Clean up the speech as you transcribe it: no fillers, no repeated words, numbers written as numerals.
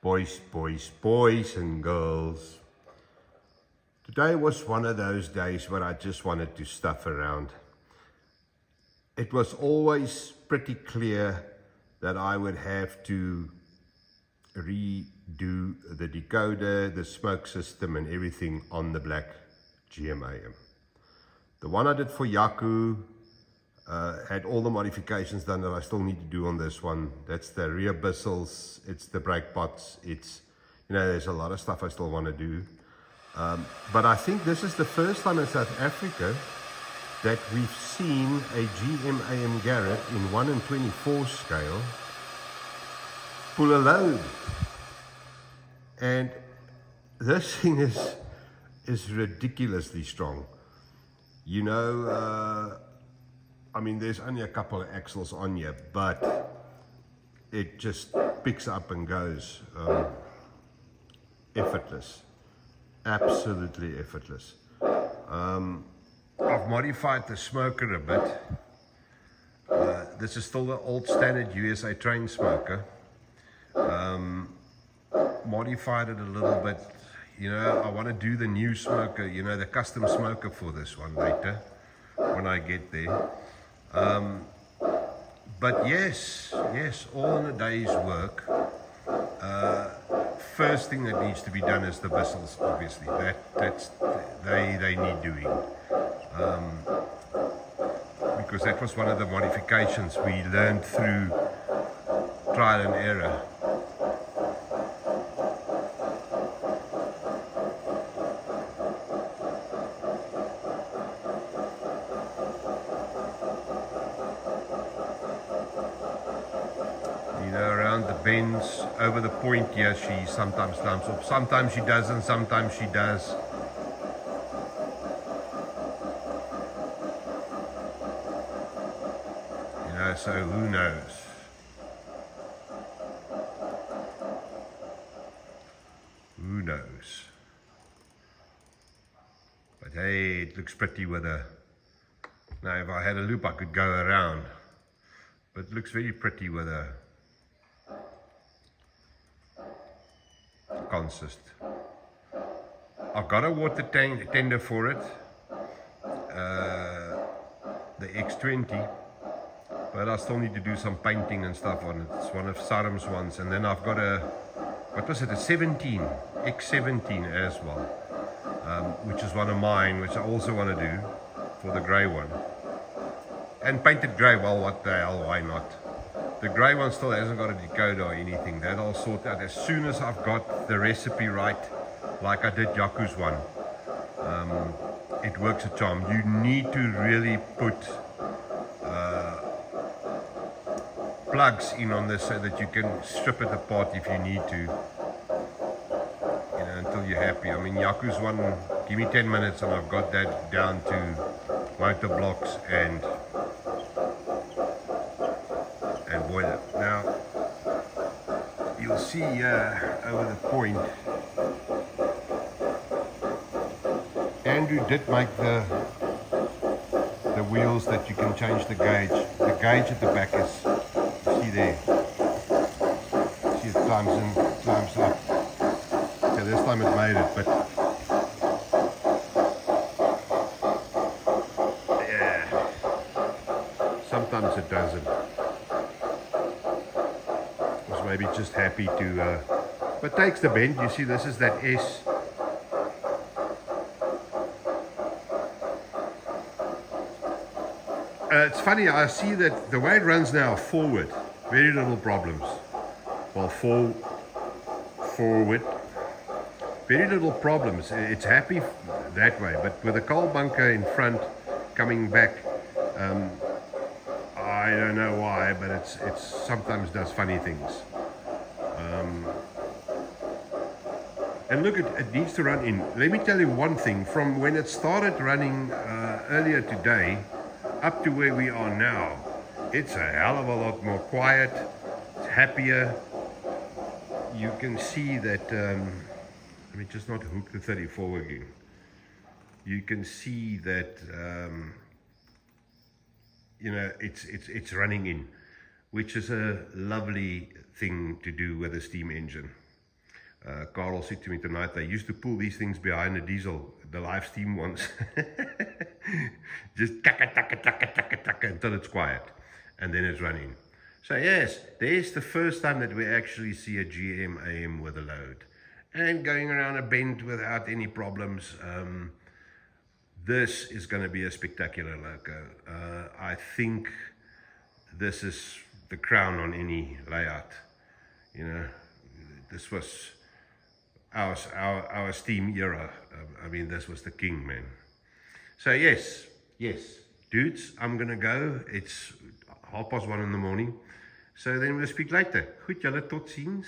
Boys and girls. Today was one of those days where I just wanted to stuff around. It was always pretty clear that I would have to redo the decoder, the smoke system and everything on the black GMAM. The one I did for Yaku had all the modifications done that I still need to do on this one. That's the rear bristles, it's the brake pots, it's, you know, there's a lot of stuff I still want to do. But I think this is the first time in South Africa that we've seen a GMAM Garratt in 1/24 scale pull a load. And this thing is ridiculously strong. You know, I mean, there's only a couple of axles on here, but it just picks up and goes. Effortless. Absolutely effortless. I've modified the smoker a bit. This is still the old standard USA train smoker. Modified it a little bit. You know, I want to do the new smoker, you know, the custom smoker for this one later when I get there. But yes, all in a day's work. First thing that needs to be done is the bristles, obviously. They need doing. Because that was one of the modifications we learned through trial and error. You know, around the bends, over the point here, she sometimes dumps off. Sometimes she doesn't, sometimes she does. You know, so who knows? Who knows? But hey, it looks pretty with a... Now, if I had a loop, I could go around. But it looks very pretty with a consist. I've got a water tender for it, the X20, but I still need to do some painting and stuff on it. It's one of Saram's ones, and then I've got a, what was it, a 17, X17 as well, which is one of mine, which I also want to do for the grey one. And painted grey, well, what the hell, why not? The grey one still hasn't got a decoder or anything. That I'll sort out as soon as I've got the recipe right, like I did Yaku's one. It works a charm. You need to really put plugs in on this so that you can strip it apart if you need to. You know, until you're happy. I mean, Yaku's one, give me 10 minutes and I've got that down to motor blocks and boiler. Now, you'll see over the point, Andrew did make the wheels that you can change the gauge. The gauge at the back is, you see there, see it climbs in, climbs up. Okay, this time it made it, but yeah, sometimes it doesn't. Maybe just happy to, but takes the bend. You see, this is that S. It's funny, I see that the way it runs now forward, very little problems. Well, forward, very little problems. It's happy that way, but with a coal bunker in front coming back, I don't know why, but it's sometimes does funny things. And look, it needs to run in. Let me tell you one thing, from when it started running earlier today up to where we are now, it's a hell of a lot more quiet, it's happier. You can see that, let me just not hook the 34 again. You can see that, you know, it's running in, which is a lovely thing to do with a steam engine. Carl said to me tonight, they used to pull these things behind a diesel, the live steam ones. Just taka, taka, taka, taka, taka, until it's quiet. And then it's running. So yes, there's the first time that we actually see a GMAM with a load. And going around a bend without any problems. This is going to be a spectacular loco. I think this is the crown on any layout. You know, this was our steam era. I mean, this was the king, man. So yes, dudes, I'm gonna go. It's 1:30 in the morning. So then we'll speak later. Goed, julle, tot ziens.